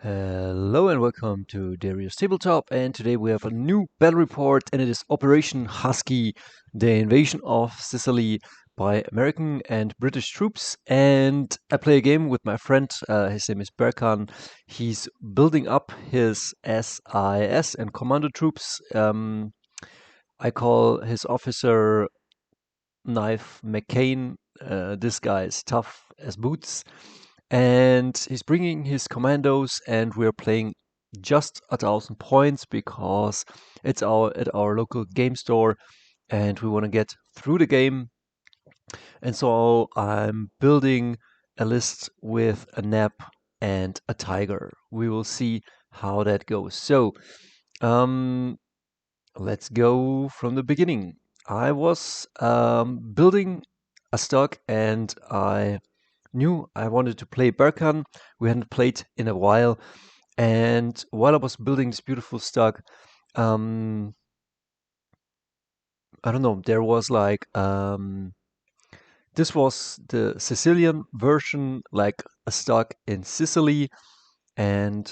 Hello and welcome to Darius Tabletop, and today we have a new battle report, and it is Operation Husky, the invasion of Sicily by American and British troops. And I play a game with my friend, his name is Berkan. He's building up his SIS and Commando troops. I call his officer Knife McCain. This guy is tough as boots. And he's bringing his commandos, and we're playing just 1,000 points because it's at our local game store, and we want to get through the game. And so I'm building a list with a nap and a tiger. We will see how that goes. So let's go from the beginning. I was building a stock, and I knew I wanted to play Berkan. We hadn't played in a while, and while I was building this beautiful stock, I don't know, there was like this was the Sicilian version, like a stock in Sicily, and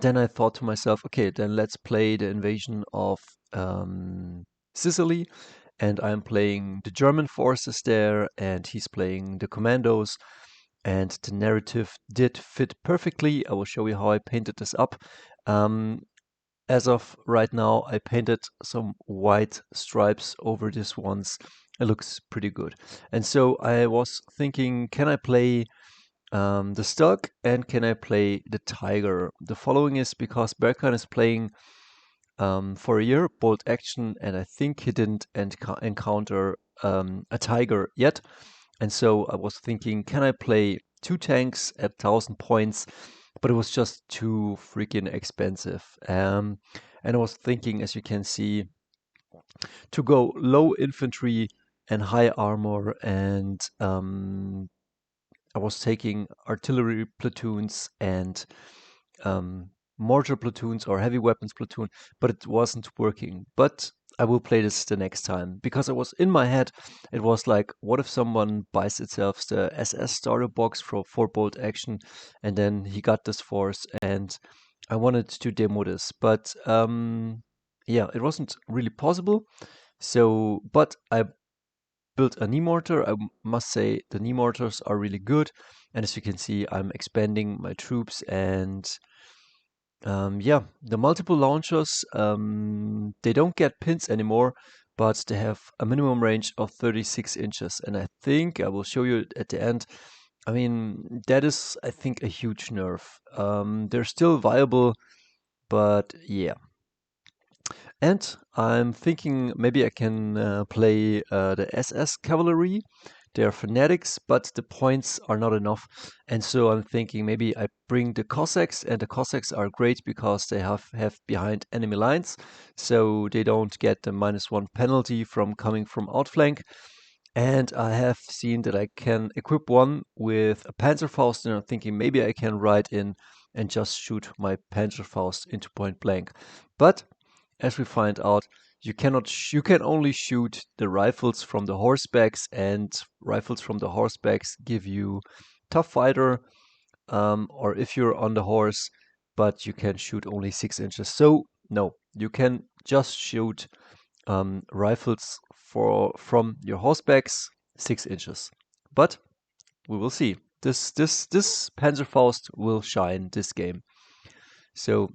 then I thought to myself, okay, then let's play the invasion of Sicily, and I'm playing the German forces there, and he's playing the Commandos. And the narrative did fit perfectly. I will show you how I painted this up. As of right now, I painted some white stripes over this ones. It looks pretty good. And so I was thinking, can I play the Stug and can I play the Tiger? The following is because Berkan is playing for a year BoltACtion, and I think he didn't encounter a Tiger yet. And so I was thinking, can I play 2 tanks at 1,000 points? But it was just too freaking expensive. And I was thinking, as you can see, to go low infantry and high armor. And I was taking artillery platoons and mortar platoons or heavy weapons platoon, but it wasn't working. But I will play this the next time because I was in my head. It was like, what if someone buys itself the SS starter box for BoltACtion, and then he got this force, and I wanted to demo this, but yeah, it wasn't really possible. So, but I built a knee mortar. I must say the knee mortars are really good, and as you can see, I'm expanding my troops and. Yeah, the multiple launchers, they don't get pins anymore, but they have a minimum range of 36 inches. And I think I will show you at the end. I mean, that is, I think, a huge nerf. They're still viable, but yeah. And I'm thinking maybe I can play the SS Cavalry. They're fanatics, but the points are not enough. And so I'm thinking maybe I bring the Cossacks, and the Cossacks are great because they have behind enemy lines, so they don't get the -1 penalty from coming from outflank. And I have seen that I can equip one with a Panzerfaust, and I'm thinking maybe I can ride in and just shoot my Panzerfaust into point blank. But as we find out, you can only shoot the rifles from the horsebacks, and rifles from the horsebacks give you tough fighter, or if you're on the horse, but you can shoot only 6 inches. So no, you can just shoot rifles from your horsebacks 6 inches. But we will see. This Panzerfaust will shine this game. So,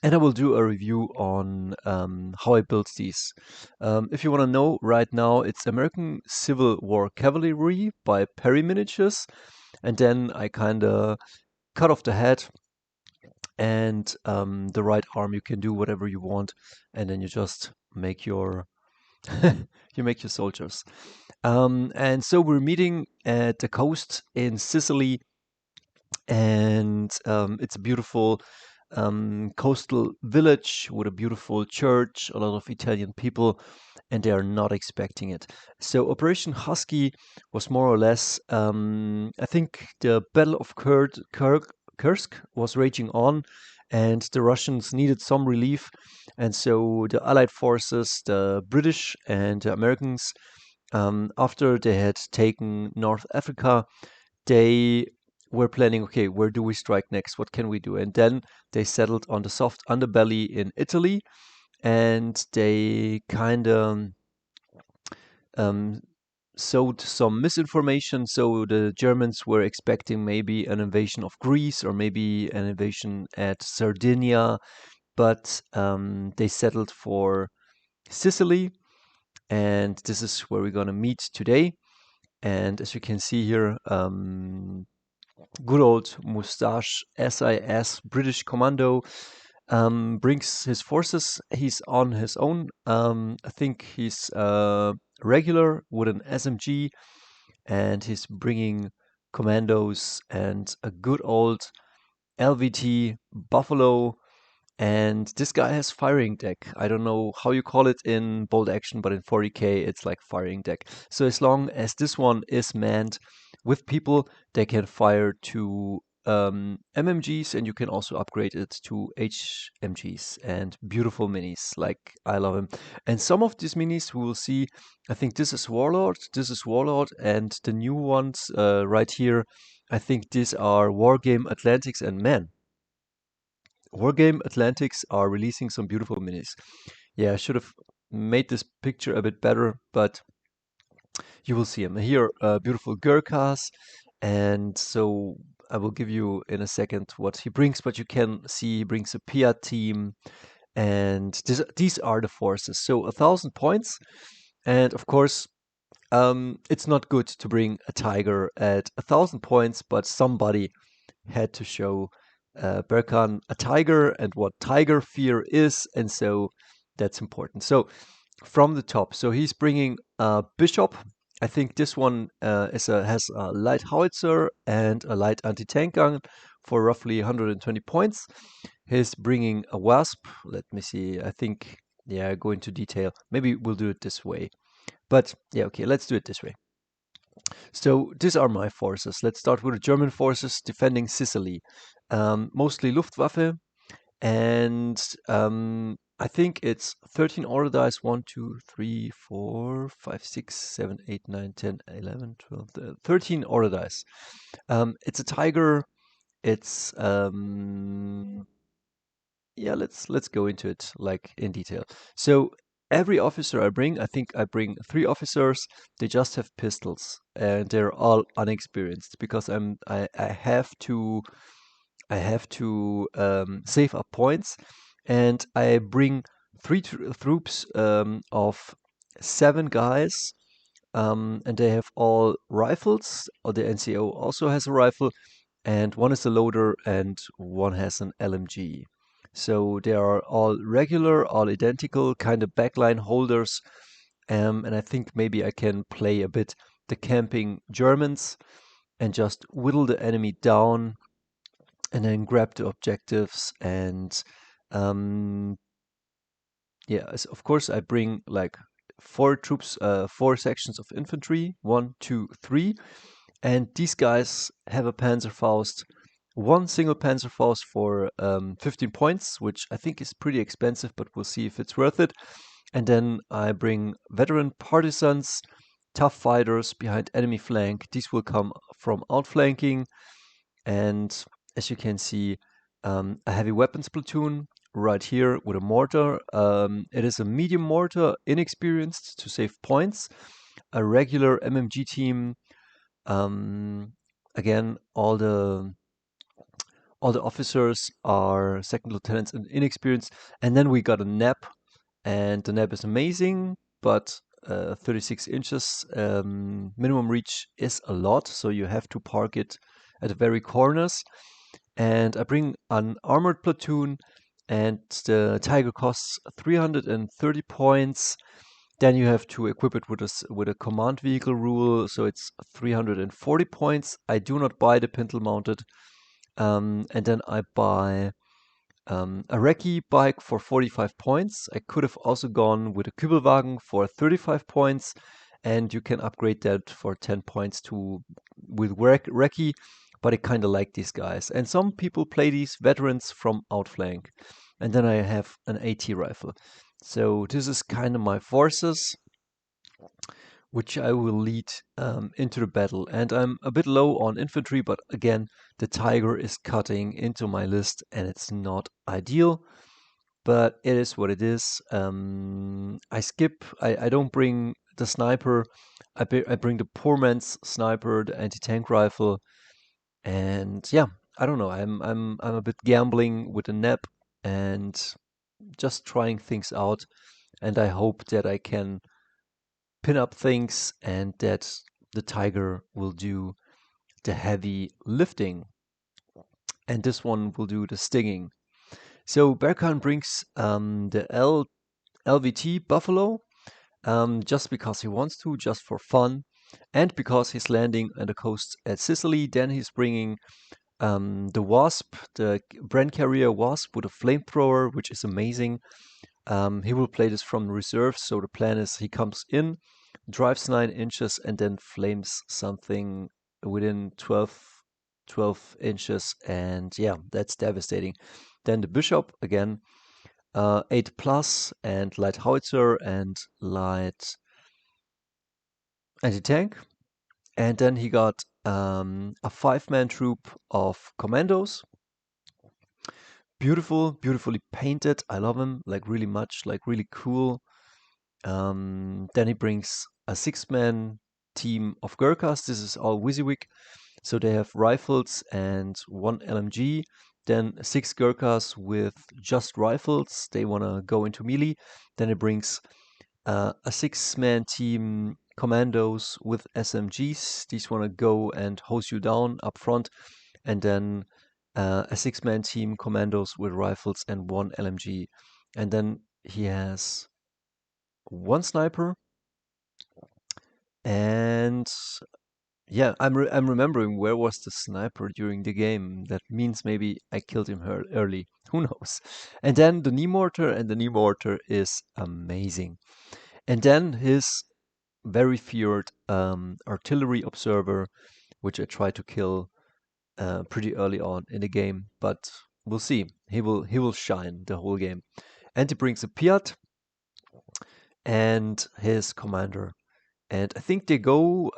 and I will do a review on how I built these. If you want to know, right now it's American Civil War Cavalry by Perry Miniatures, and then I kind of cut off the head and the right arm. You can do whatever you want, and then you just make your you make your soldiers. And so we're meeting at the coast in Sicily, and it's a beautiful coastal village with a beautiful church, a lot of Italian people, and they are not expecting it. So Operation Husky was more or less, I think the Battle of Kursk was raging on, and the Russians needed some relief, and so the Allied forces, the British and the Americans, after they had taken North Africa, they were planning, okay, where do we strike next? What can we do? And then they settled on the soft underbelly in Italy, and they kind of um, sowed some misinformation. So the Germans were expecting maybe an invasion of Greece or maybe an invasion at Sardinia, but they settled for Sicily, and this is where we're going to meet today. And as you can see here, good old Moustache SIS British Commando brings his forces. He's on his own. I think he's regular with an SMG, and he's bringing Commandos and a good old LVT Buffalo. And this guy has firing deck. I don't know how you call it in BoltACtion, but in 40k it's like firing deck. So as long as this one is manned with people, they can fire to MMGs, and you can also upgrade it to HMGs and beautiful minis. Like, I love him. And some of these minis we will see. I think this is Warlord, and the new ones right here, I think these are Wargame Atlantics, and man, Wargame Atlantics are releasing some beautiful minis. Yeah, I should have made this picture a bit better, but you will see them. Here, beautiful Gurkhas, and so I will give you in a second what he brings, but you can see he brings a Pia team, and these are the forces. So 1,000 points, and of course, it's not good to bring a tiger at 1,000 points, but somebody had to show Berkan a tiger and what tiger fear is, and so that's important. So from the top, so he's bringing a bishop. I think this one has a light howitzer and a light anti-tank gun for roughly 120 points. He's bringing a wasp. Let me see. I think, yeah, go into detail. Maybe we'll do it this way. But yeah, okay, let's do it this way. So these are my forces. Let's start with the German forces defending Sicily. Mostly Luftwaffe, and I think it's 13 order dice. 1, 2, 3, 4, 5, 6, 7, 8, 9, 10, 11, 12, 13 order dice. It's a tiger. It's yeah, let's go into it like in detail. So every officer I think I bring 3 officers. They just have pistols, and they're all unexperienced because I have to save up points, and I bring 3 troops of 7 guys, and they have all rifles. Or the NCO also has a rifle, and one is a loader, and one has an LMG. So they are all regular, all identical, kind of backline holders. And I think maybe I can play a bit the camping Germans and just whittle the enemy down, and then grab the objectives. And yeah, of course I bring like 4 troops, 4 sections of infantry, 1, 2, 3, and these guys have a Panzerfaust, one single Panzerfaust for 15 points, which I think is pretty expensive, but we'll see if it's worth it. And then I bring veteran partisans, tough fighters behind enemy flank. These will come from outflanking, and as you can see, a heavy weapons platoon right here with a mortar. It is a medium mortar, inexperienced, to save points. A regular MMG team. Again, all the officers are second lieutenants and inexperienced. And then we got a NAP, and the NAP is amazing, but 36 inches minimum reach is a lot, so you have to park it at the very corners. And I bring an armored platoon, and the Tiger costs 330 points. Then you have to equip it with a command vehicle rule, so it's 340 points. I do not buy the pintle mounted. And then I buy a recce bike for 45 points. I could have also gone with a Kübelwagen for 35 points, and you can upgrade that for 10 points with recce, but I kind of like these guys. And some people play these veterans from outflank. And then I have an AT rifle. So this is kind of my forces. which I will lead into the battle. And I'm a bit low on infantry, but again, the tiger is cutting into my list and it's not ideal, but it is what it is. I don't bring the sniper. I bring the poor man's sniper, the anti-tank rifle, and yeah, I don't know. I'm a bit gambling with the NEP and just trying things out, and I hope that I can pin up things and that the tiger will do the heavy lifting, and this one will do the stinging. So Berkan brings the LVT Buffalo just because he wants to, just for fun, and because he's landing on the coast at Sicily. Then he's bringing the Wasp, the Brand Carrier Wasp with a flamethrower, which is amazing. He will play this from reserve, so the plan is he comes in, drives 9 inches, and then flames something within 12 inches, and yeah, that's devastating. Then the Bishop again, 8 plus and light howitzer and light anti-tank. And then he got a 5-man troop of Commandos. Beautiful, beautifully painted. I love him like really much, like really cool. Then he brings a 6-man team of Gurkhas. This is all WYSIWYG. So they have rifles and 1 LMG. Then 6 Gurkhas with just rifles. They want to go into melee. Then it brings a 6-man team Commandos with SMGs. These want to go and hose you down up front. And then a 6-man team Commandos with rifles and 1 LMG. And then he has 1 sniper. And yeah, I'm remembering where was the sniper during the game. That means maybe I killed him early. Who knows? And then the knee mortar, and the knee mortar is amazing. And then his very feared artillery observer, which I tried to kill pretty early on in the game, but we'll see. He will shine the whole game. And he brings a Piat and his commander. And I think they go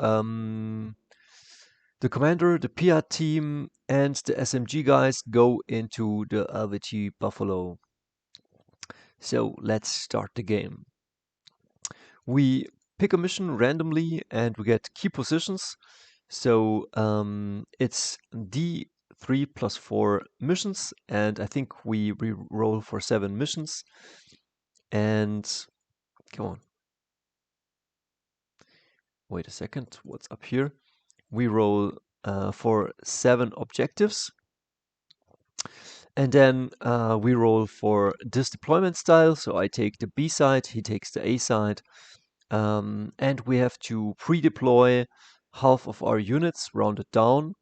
the commander, the Piat team, and the SMG guys go into the LVT Buffalo. So let's start the game. We pick a mission randomly and we get key positions. So it's D3 plus 4 missions, and I think we roll for 7 missions. And come on. Wait a second, what's up here? We roll for 7 objectives. And then we roll for this deployment style. So I take the B side, he takes the A side. And we have to pre-deploy half of our units rounded down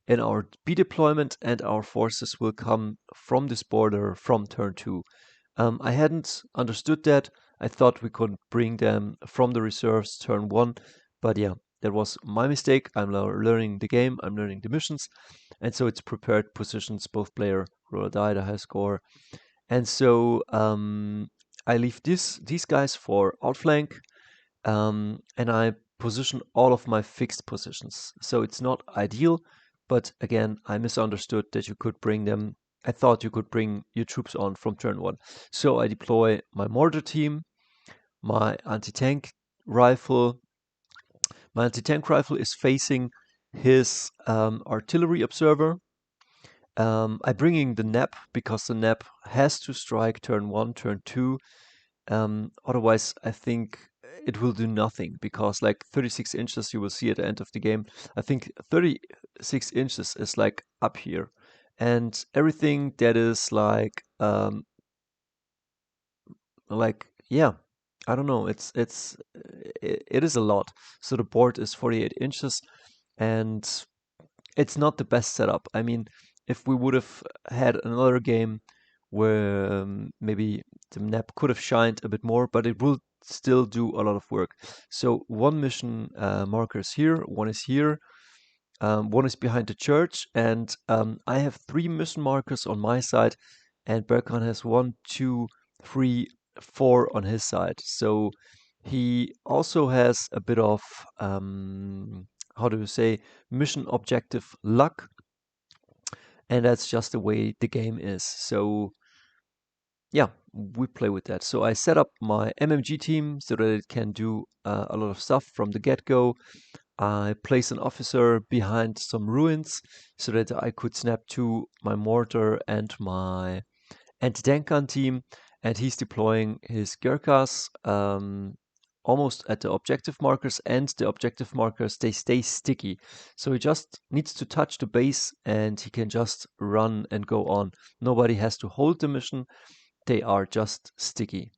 in our B deployment, and our forces will come from this border from turn 2. I hadn't understood that. I thought we could bring them from the reserves turn 1, but yeah, that was my mistake. I'm now learning the game, I'm learning the missions, and so it's prepared positions, both player, roll a die, the high score. And so I leave these guys for outflank, and I position all of my fixed positions. So it's not ideal, but again, I misunderstood that you could bring them. I thought you could bring your troops on from turn 1. So I deploy my mortar team, my anti-tank rifle. My anti-tank rifle is facing his artillery observer. I bring in the NEP because the NEP has to strike turn 1, turn 2. Otherwise, I think it will do nothing, because like 36 inches, you will see at the end of the game, I think 36 inches is like up here. And everything that is like yeah, I don't know, it is a lot. So the board is 48 inches, and it's not the best setup. I mean, if we would have had another game where maybe the map could have shined a bit more, but it will still do a lot of work. So 1 mission marker is here, 1 is here, 1 is behind the church, and I have 3 mission markers on my side, and Berkan has 1, 2, 3, 4 on his side. So He also has a bit of, how do you say, mission objective luck, and that's just the way the game is. So yeah, we play with that. So I set up my MMG team so that it can do a lot of stuff from the get-go. I place an officer behind some ruins so that I could snap to my mortar and my anti-tank gun team, and he's deploying his Gurkhas almost at the objective markers, and the objective markers, they stay sticky. So he just needs to touch the base and he can just run and go on. Nobody has to hold the mission. They are just sticky.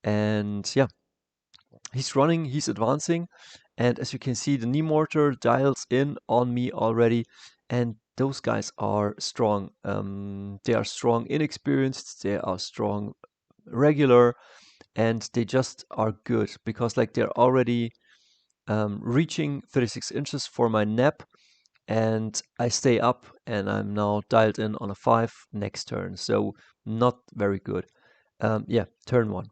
And yeah, he's running, he's advancing, and as you can see, the knee mortar dials in on me already, and those guys are strong. They are strong inexperienced, they are strong regular, and they just are good because like they're already reaching 36 inches for my nap, and I stay up and I'm now dialed in on a 5 next turn, so not very good. Yeah, turn 1.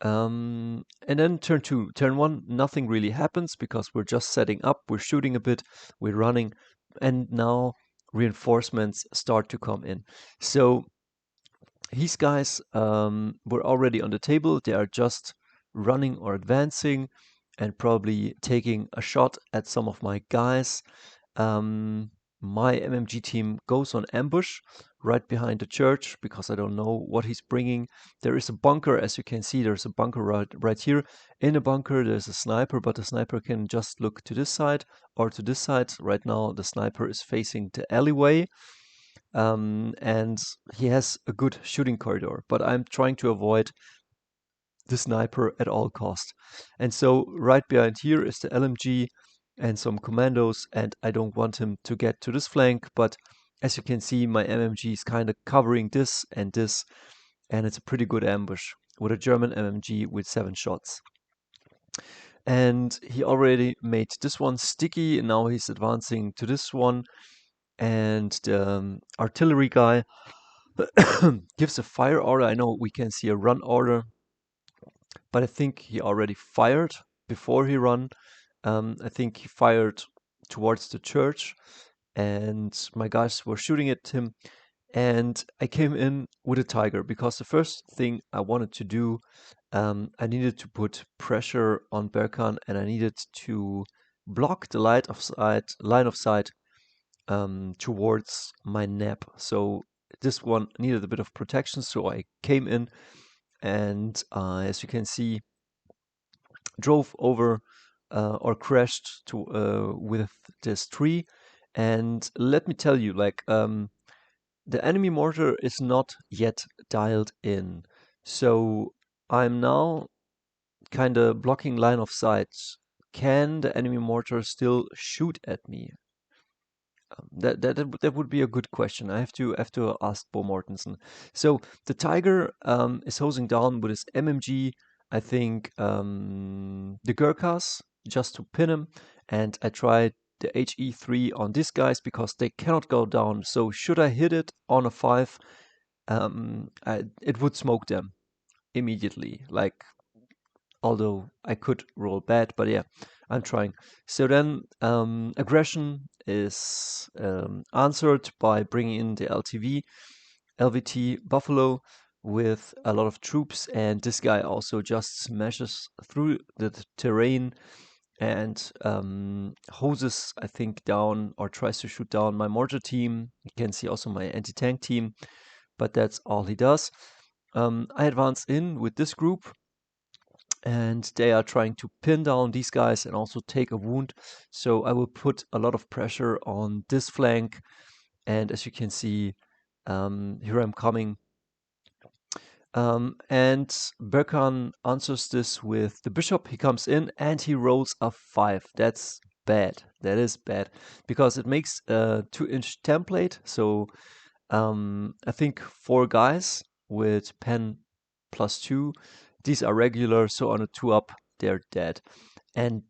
And then turn 2. Turn 1, nothing really happens because we're just setting up, we're shooting a bit, we're running, and now reinforcements start to come in. So these guys were already on the table, they are just running or advancing and probably taking a shot at some of my guys. My MMG team goes on ambush right behind the church because I don't know what he's bringing. There is a bunker, as you can see, there's a bunker right here. In a bunker, there's a sniper, but the sniper can just look to this side or to this side. Right now, the sniper is facing the alleyway, and he has a good shooting corridor, but I'm trying to avoid the sniper at all cost. And so right behind here is the LMG and some commandos, and I don't want him to get to this flank, but as you can see, my MMG is kind of covering this, and it's a pretty good ambush with a German MMG with 7 shots. And he already made this one sticky, and now he's advancing to this one, and the artillery guy gives a fire order. I know we can see a run order, but I think he already fired before he run. I think he fired towards the church, and my guys were shooting at him. And I came in with a tiger because the first thing I wanted to do, I needed to put pressure on Berkan, and I needed to block the line of sight towards my nap. So this one needed a bit of protection, so I came in and as you can see, drove over or crashed with this tree. And let me tell you, like, the enemy mortar is not yet dialed in. So I'm now kind of blocking line of sight. Can the enemy mortar still shoot at me? That would be a good question. I have to ask Bo Mortensen. So the Tiger is hosing down with his MMG, I think, the Gurkhas just to pin him, and I tried the HE3 on these guys because they cannot go down. So should I hit it on a 5, it would smoke them immediately. Like, although I could roll bad, but yeah, I'm trying. So then aggression is answered by bringing in the LVT Buffalo with a lot of troops, and this guy also just smashes through the terrain and hoses, I think, down or tries to shoot down my mortar team. You can see also my anti-tank team, but that's all he does. I advance in with this group, and they are trying to pin down these guys and also take a wound. So I will put a lot of pressure on this flank, and as you can see, here I'm coming. And Berkan answers this with the bishop. He comes in and he rolls a 5. That's bad. That is bad because it makes a 2-inch template. So I think 4 guys with pen +2. These are regular, so on a 2-up, they're dead. And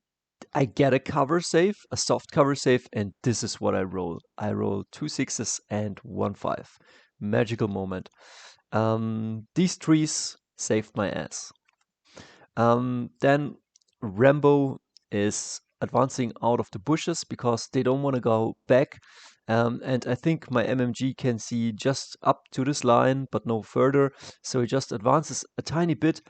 I get a cover save, a soft cover save, and this is what I roll. I roll 2 6s and 1 5. Magical moment. These trees saved my ass. Then Rambo is advancing out of the bushes because they don't want to go back. And I think my MMG can see just up to this line, but no further. So he just advances a tiny bit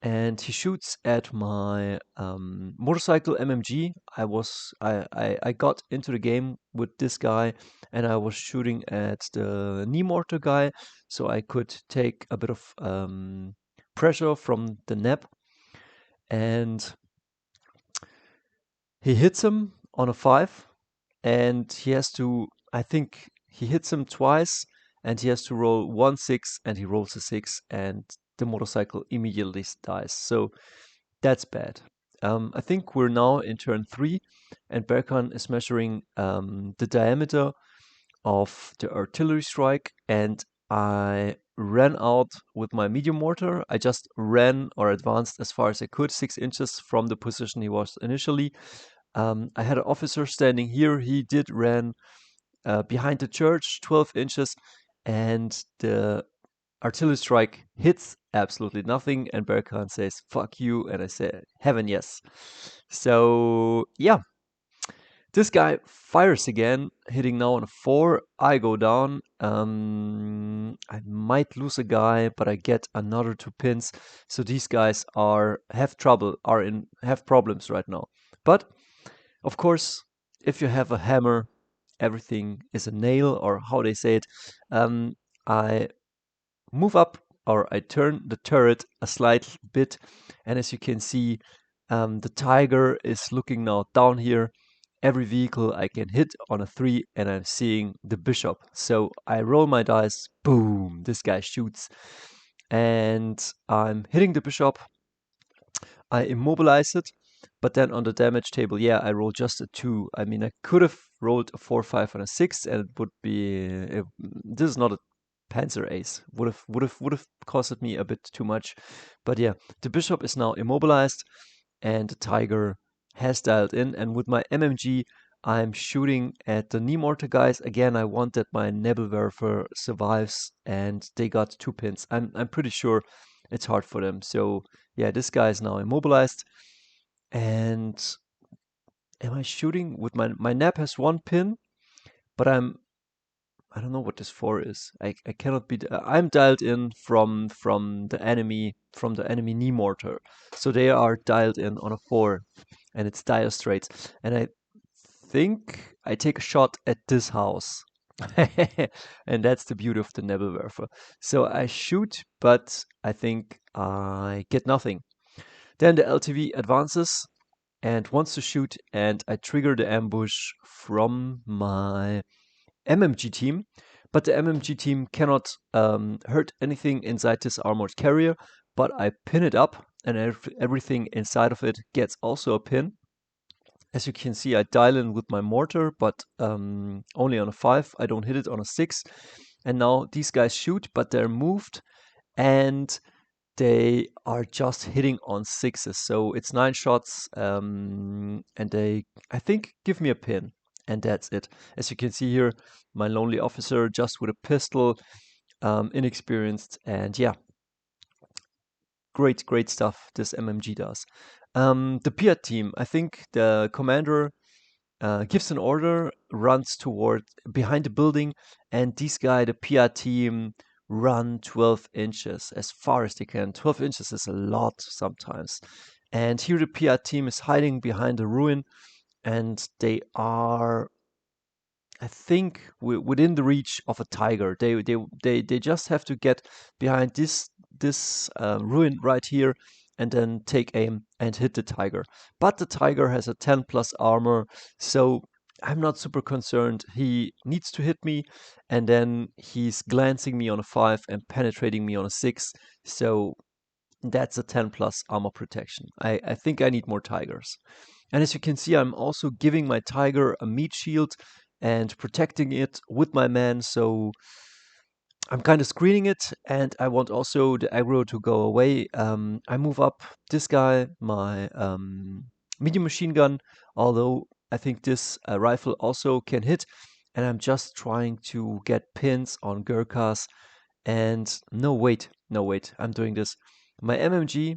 and he shoots at my motorcycle MMG. I got into the game with this guy, and I was shooting at the knee mortar guy, so I could take a bit of pressure from the nap, and he hits him on a 5, and he has to. I think he hits him twice, and he has to roll 1 6, and he rolls a 6, and the motorcycle immediately dies. So that's bad. I think we're now in turn 3, and Berkan is measuring the diameter of the artillery strike, and I ran out with my medium mortar. I just ran or advanced as far as I could, 6 inches from the position he was initially. I had an officer standing here. He did ran behind the church, 12 inches, and the artillery strike hits absolutely nothing, and Berkan says, "Fuck you," and I say, "Heaven, yes." So, yeah, this guy fires again, hitting now on a 4. I go down. I might lose a guy, but I get another 2 pins. So these guys have problems right now. But of course, if you have a hammer, everything is a nail, or how they say it. I move up, or I turn the turret a slight bit, and as you can see, the tiger is looking now down here. Every vehicle I can hit on a 3, and I'm seeing the bishop. So I roll my dice, boom, this guy shoots, and I'm hitting the bishop. I immobilize it, but then on the damage table, yeah, I roll just a 2. I mean, I could have rolled a 4, 5, and a 6, and it would be. This is not a Panzer Ace. Would have costed me a bit too much, but yeah, the bishop is now immobilized, and the tiger has dialed in. And with my MMG, I'm shooting at the knee mortar guys. Again, I want that my Nebelwerfer survives, and they got 2 pins. I'm pretty sure it's hard for them. So yeah, this guy is now immobilized. And am I shooting with my nap has 1 pin, but I don't know what this 4 is. I cannot be. I'm dialed in from the enemy knee mortar, so they are dialed in on a 4, and it's dire straits. And I think I take a shot at this house, and that's the beauty of the Nebelwerfer. So I shoot, but I think I get nothing. Then the LTV advances and wants to shoot, and I trigger the ambush from my MMG team, but the MMG team cannot hurt anything inside this armored carrier, but I pin it up, and everything inside of it gets also a pin. As you can see, I dial in with my mortar, but only on a 5. I don't hit it on a 6. And now these guys shoot, but they're moved, and they are just hitting on 6s. So it's 9 shots, and they, I think, give me a pin, and that's it. As you can see here, my lonely officer just with a pistol, inexperienced, and yeah, great stuff this MMG does. The Piat team, I think the commander gives an order, runs toward behind the building, and this guy, the Piat team, run 12 inches as far as they can. 12 inches is a lot sometimes. And here the Piat team is hiding behind a ruin, and they are, I think, within the reach of a tiger. They just have to get behind this ruin right here, and then take aim and hit the tiger. But the tiger has a 10 plus armor, so I'm not super concerned. He needs to hit me, and then he's glancing me on a 5 and penetrating me on a 6. So that's a 10 plus armor protection. I think I need more tigers. And as you can see, I'm also giving my tiger a meat shield and protecting it with my man. So I'm kind of screening it, and I want also the aggro to go away. I move up this guy, my medium machine gun, although I think this rifle also can hit. And I'm just trying to get pins on Gurkhas. And no, wait, I'm doing this. My MMG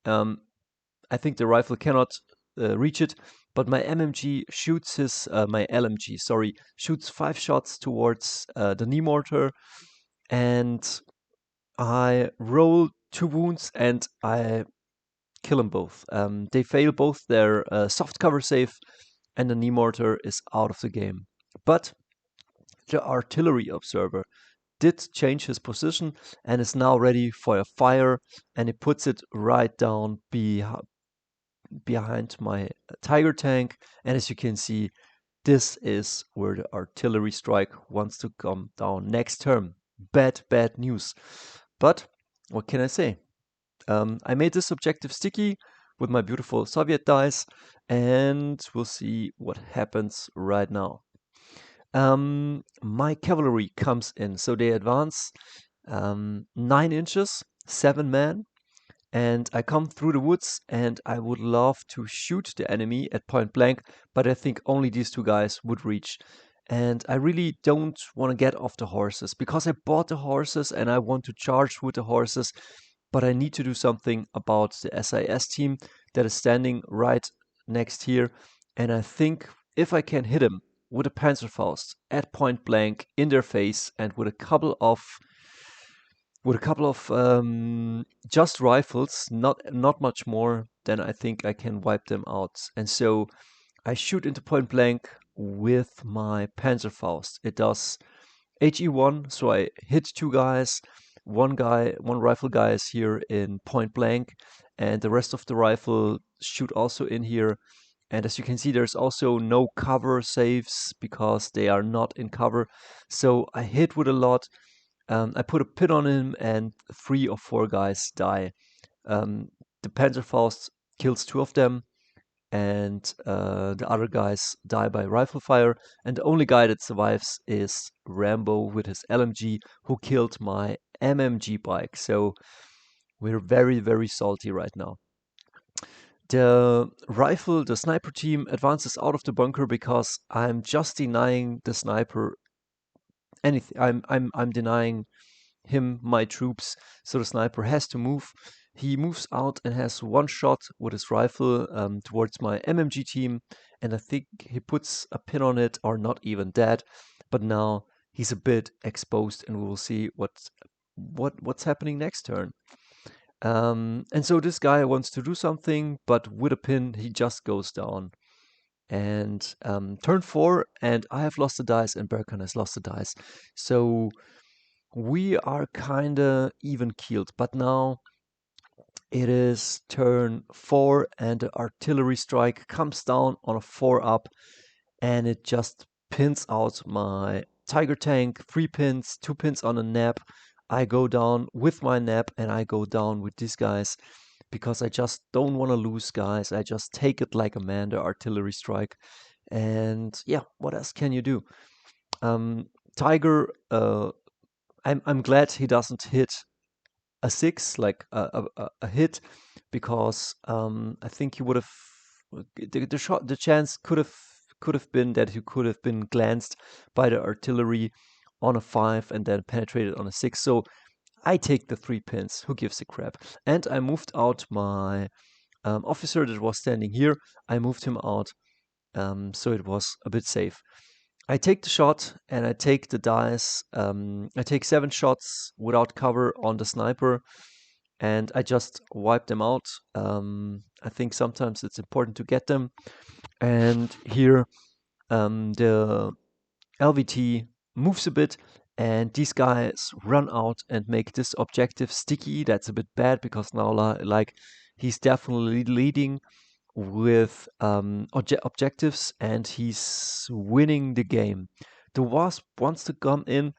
I think the rifle cannot reach it, but my MMG shoots my LMG, sorry, shoots 5 shots towards the knee mortar, and I roll 2 wounds and I kill them both. They fail both their soft cover save, and the knee mortar is out of the game. But the artillery observer did change his position and is now ready for a fire, and he puts it right down behind my Tiger tank. And as you can see, this is where the artillery strike wants to come down next turn. Bad news. But what can I say? I made this objective sticky with my beautiful Soviet dice, and we'll see what happens right now. My cavalry comes in, so they advance 9 inches, 7 men, and I come through the woods, and I would love to shoot the enemy at point blank, but I think only these 2 guys would reach. And I really don't want to get off the horses, because I bought the horses and I want to charge with the horses, but I need to do something about the SIS team that is standing right next here. And I think if I can hit him with a Panzerfaust at point blank in their face, and with a couple of just rifles, not much more, then I think I can wipe them out. And so I shoot into point blank with my Panzerfaust. It does HE1, so I hit 2 guys. One rifle guy is here in point blank, and the rest of the rifle shoot also in here. And as you can see, there's also no cover saves because they are not in cover. So I hit with a lot. I put a pin on him, and 3 or 4 guys die. The Panzerfaust kills 2 of them, and the other guys die by rifle fire. And the only guy that survives is Rambo with his LMG, who killed my MMG bike. So we're very salty right now. The sniper team advances out of the bunker because I'm just denying the sniper anything. I'm denying him my troops, so the sniper has to move. He moves out and has 1 shot with his rifle towards my MMG team, and I think he puts a pin on it, or not even that, but now he's a bit exposed, and we will see what's happening next turn. And so this guy wants to do something, but with a pin he just goes down. And turn 4, and I have lost the dice, and Berkan has lost the dice. So we are kinda even keeled, but now it is turn 4, and the artillery strike comes down on a 4 up, and it just pins out my Tiger tank. 3 pins, 2 pins on a nap. I go down with my nap, and I go down with these guys because I just don't want to lose, guys. I just take it like a man, the artillery strike. And yeah, what else can you do? Tiger, I'm glad he doesn't hit a 6, like a hit, because I think he would have the chance could have been that he could have been glanced by the artillery on a 5 and then penetrated on a 6. So I take the 3 pins. Who gives a crap? And I moved out my officer that was standing here. I moved him out, so it was a bit safe. I take the shot and I take the dice. I take 7 shots without cover on the sniper, and I just wipe them out. I think sometimes it's important to get them. And here the LVT moves a bit, and these guys run out and make this objective sticky. That's a bit bad because now like he's definitely leading with objectives, and he's winning the game. The Wasp wants to come in.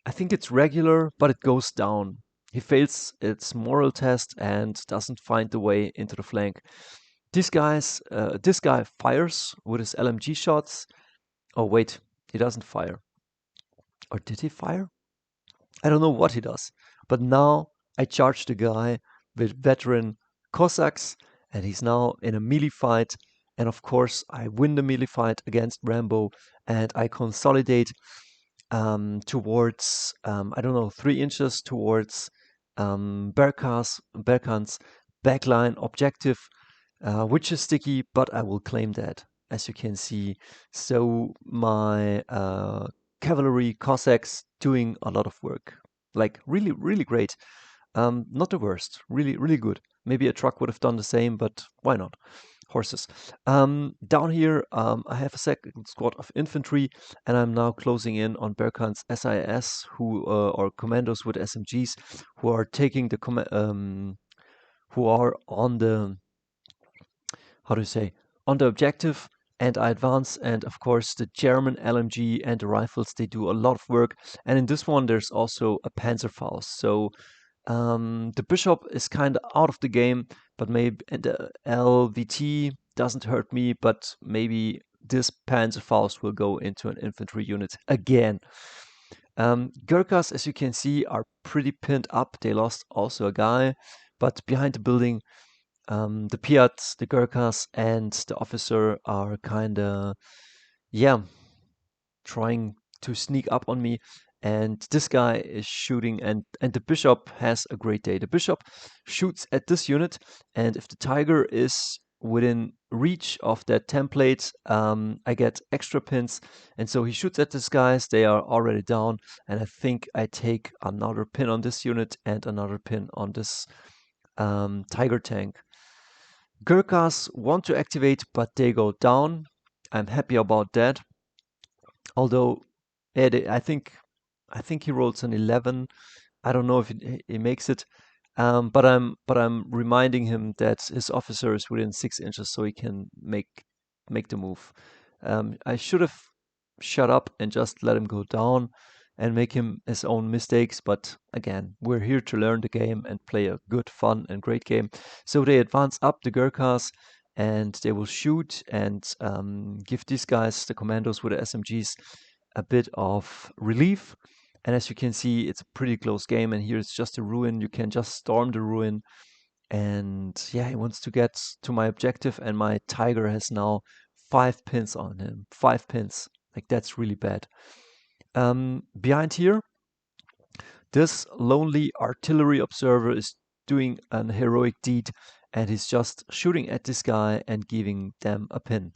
I think it's regular, but it goes down. He fails its moral test and doesn't find the way into the flank. This guy fires with his LMG shots. Oh wait, he doesn't fire. Or did he fire? I don't know what he does. But now I charge the guy with veteran Cossacks, and he's now in a melee fight. And of course, I win the melee fight against Rambo, and I consolidate towards, I don't know, 3 inches towards Berkan's backline objective, which is sticky, but I will claim that, as you can see. So my cavalry Cossacks doing a lot of work, like really, really great. Not the worst, really, really good. Maybe a truck would have done the same, but why not? Horses. Down here, I have a second squad of infantry, and I'm now closing in on Berkan's SIS, who or Commandos with SMGs, who are taking the who are on the, how do you say, on the objective. And I advance, and of course the German LMG and the rifles, they do a lot of work. And in this one, there's also a Panzerfaust. So the bishop is kind of out of the game, but maybe and the LVT doesn't hurt me, but maybe this Panzerfaust will go into an infantry unit again. Gurkhas, as you can see, are pretty pinned up. They lost also a guy, but behind the building, the Piats, the Gurkhas, and the officer are kind of, yeah, trying to sneak up on me. And this guy is shooting, and the bishop has a great day. The bishop shoots at this unit, and if the tiger is within reach of that template, I get extra pins. And so he shoots at these guys. They are already down, and I think I take another pin on this unit and another pin on this tiger tank. Gurkhas want to activate, but they go down. I'm happy about that. Although, I think he rolls an 11. I don't know if he makes it, but I'm reminding him that his officer is within 6 inches, so he can make the move. I should have shut up and just let him go down and make him his own mistakes. But again, we're here to learn the game and play a good, fun, and great game. So they advance up the Gurkhas, and they will shoot and give these guys, the Commandos with the SMGs, a bit of relief. And as you can see, it's a pretty close game. And here it's just a ruin. You can just storm the ruin. And yeah, he wants to get to my objective. And my tiger has now 5 pins on him. 5 pins. Like, that's really bad. Behind here, this lonely artillery observer is doing an heroic deed. And he's just shooting at this guy and giving them a pin.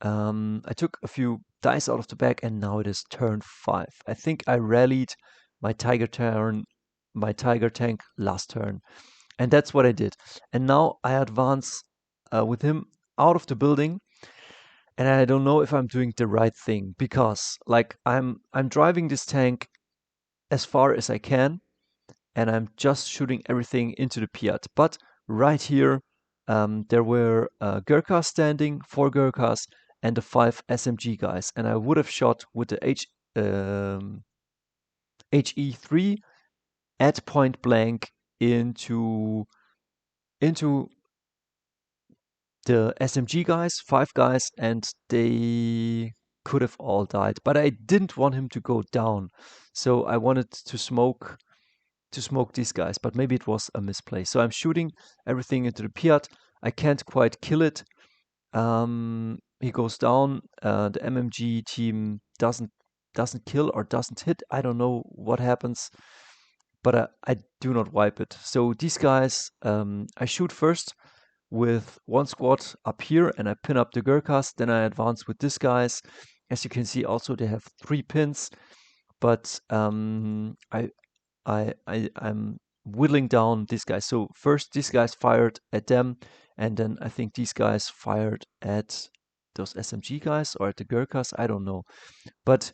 I took a few dice out of the bag, and now it is turn 5. I think I rallied my tiger tank last turn, and that's what I did. And now I advance with him out of the building, and I don't know if I'm doing the right thing, because like I'm driving this tank as far as I can, and I'm just shooting everything into the Piat. But right here, there were Gurkhas standing, 4 Gurkhas, and the 5 SMG guys. And I would have shot with the HE3 at point blank into the SMG guys, 5 guys, and they could have all died. But I didn't want him to go down, so I wanted to smoke these guys, but maybe it was a misplay. So I'm shooting everything into the Piat. I can't quite kill it. He goes down. The MMG team doesn't kill or doesn't hit. I don't know what happens, but I do not wipe it. So these guys, I shoot first with one squad up here, and I pin up the Gurkhas. Then I advance with these guys. As you can see, also they have 3 pins, but I'm whittling down these guys. So first these guys fired at them, and then I think these guys fired at those SMG guys or at the Gurkhas. I don't know, but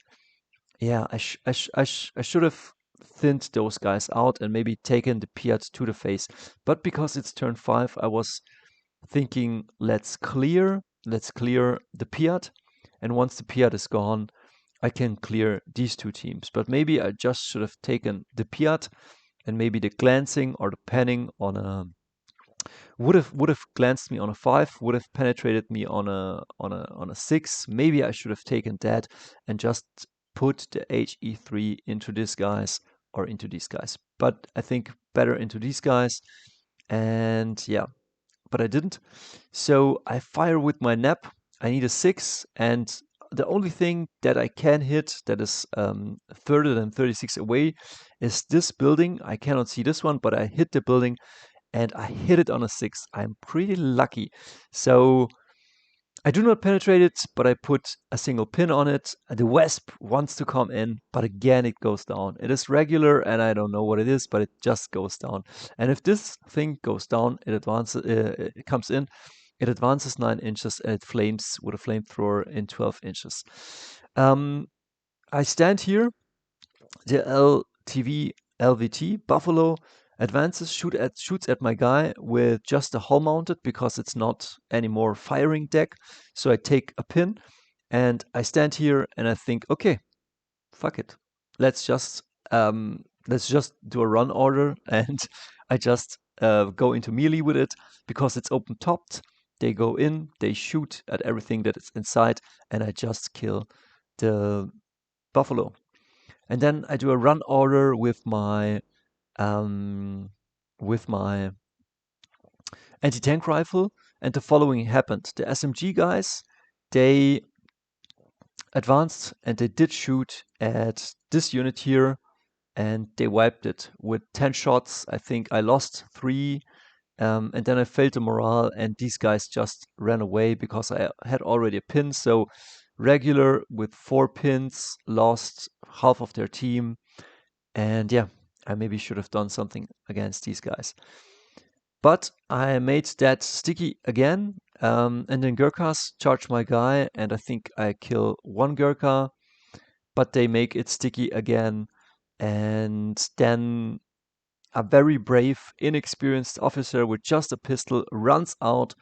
yeah, I should have thinned those guys out and maybe taken the Piat to the face. But because it's turn 5, I was thinking, let's clear the Piat, and once the Piat is gone, I can clear these 2 teams. But maybe I just should have taken the Piat, and maybe the glancing or the panning on a would have glanced me on a 5, would have penetrated me on a 6. Maybe I should have taken that and just put the HE3 into these guys or into these guys. But I think better into these guys. And yeah, but I didn't. So I fire with my nap. I need a 6, and the only thing that I can hit that is further than 36 away is this building. I cannot see this one, but I hit the building, and I hit it on a 6. I'm pretty lucky. So I do not penetrate it, but I put a single pin on it. The Wasp wants to come in, but again it goes down. It is regular, and I don't know what it is, but it just goes down. And if this thing goes down, it advances. It comes in. It advances 9 inches, and it flames with a flamethrower in 12 inches. I stand here. The LTV LVT Buffalo advances, shoots at my guy with just a hull mounted because it's not anymore firing deck. So I take a pin and I stand here and I think, okay, fuck it. Let's just do a run order, and I just go into melee with it because it's open topped. They go in, they shoot at everything that is inside, and I just kill the buffalo. And then I do a run order with my um, anti-tank rifle, and the following happened. The SMG guys, they advanced and they did shoot at this unit here, and they wiped it with 10 shots. I think I lost 3, and then I failed the morale, and these guys just ran away because I had already a pin. So regular with 4 pins, lost half of their team. And yeah, I maybe should have done something against these guys. But I made that sticky again, and then Gurkhas charge my guy, and I think I kill 1 Gurkha, but they make it sticky again. And then a very brave, inexperienced officer with just a pistol runs out,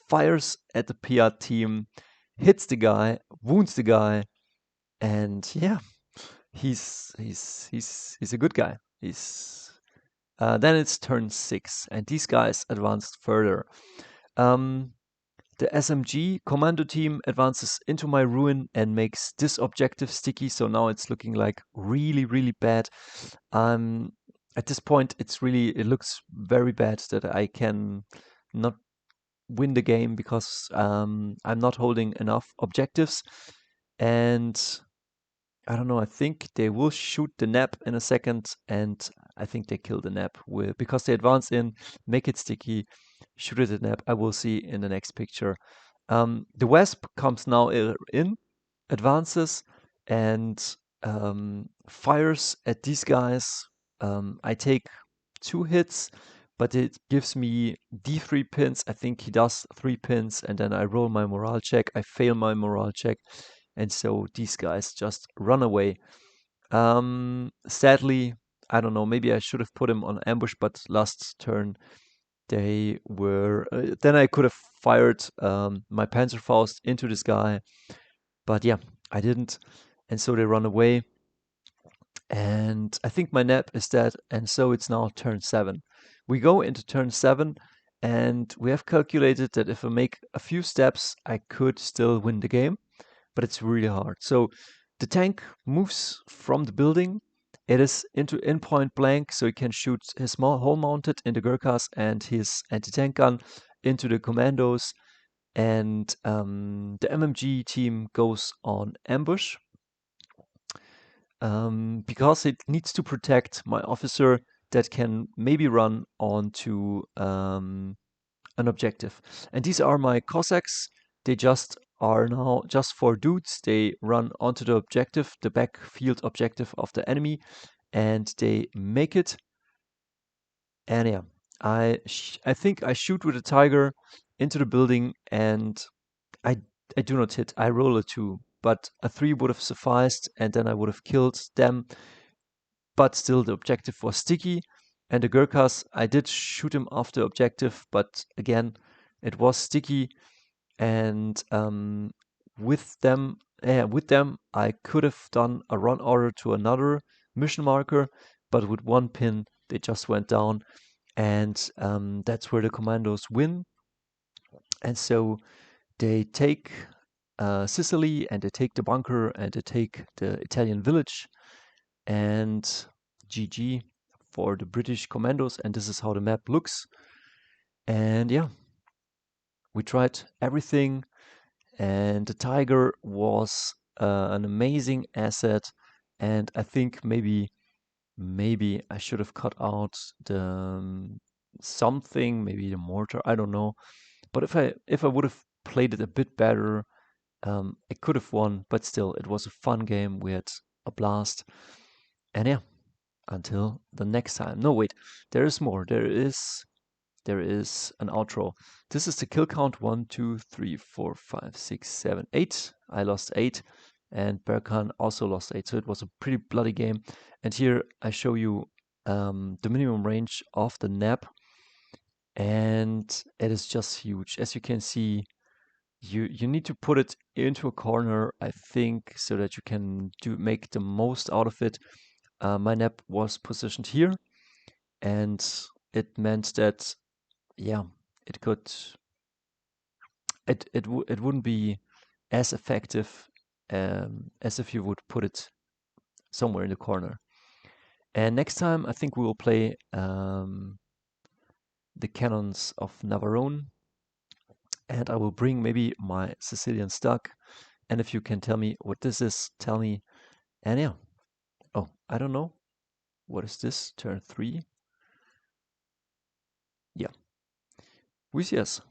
fires at the PR team, hits the guy, wounds the guy, and yeah, he's a good guy. Then it's turn 6, and these guys advanced further. The SMG Commando team advances into my ruin and makes this objective sticky, so now it's looking like really, really bad. At this point, it looks very bad that I can not win the game because I'm not holding enough objectives. And I don't know, I think they will shoot the nap in a second, and I think they kill the nap because they advance in, make it sticky, shoot at the nap. I will see in the next picture. The Wasp comes now in, advances, and fires at these guys. I take 2 hits, but it gives me D3 pins. I think he does 3 pins, and then I roll my morale check. I fail my morale check, and so these guys just run away. Sadly, I don't know, maybe I should have put him on ambush, but last turn they were. Then I could have fired my Panzerfaust into this guy, but yeah, I didn't, and so they run away. And I think my nap is dead, and so it's now turn 7. We go into turn 7, and we have calculated that if I make a few steps, I could still win the game, but it's really hard. So the tank moves from the building. It is in point blank, so he can shoot his small hull mounted into Gurkhas and his anti-tank gun into the commandos. And the MMG team goes on ambush because it needs to protect my officer that can maybe run onto an objective. And these are my Cossacks. They just are now just 4 dudes. They run onto the objective, the backfield objective of the enemy, and they make it. And yeah, I think I shoot with a tiger into the building, and I do not hit. I roll a 2, but a 3 would have sufficed, and then I would have killed them. But still, the objective was sticky, and the Gurkhas, I did shoot him off the objective, but again, it was sticky. And with them, I could have done a run order to another mission marker, but with 1 pin, they just went down, and that's where the commandos win. And so they take Sicily, and they take the bunker, and they take the Italian village, and GG for the British commandos. And this is how the map looks. And yeah, we tried everything, and the tiger was an amazing asset. And I think maybe I should have cut out something, maybe the mortar, I don't know. But if I would have played it a bit better, I could have won. But still, it was a fun game. We had a blast. And yeah, until the next time. No, wait, there is more. There is an outro. This is the kill count: 1, 2, 3, 4, 5, 6, 7, 8. I lost 8, and Berkan also lost 8. So it was a pretty bloody game. And here I show you the minimum range of the nap, and it is just huge. As you can see, you need to put it into a corner, I think, so that you can make the most out of it. My nap was positioned here, and it meant that, yeah, it could it wouldn't be as effective as if you would put it somewhere in the corner. And next time, I think we will play the cannons of Navarone, and I will bring maybe my Sicilian Stuck. And if you can tell me what this is, tell me. And yeah, oh, I don't know. What is this? Turn 3? Yeah. We see us.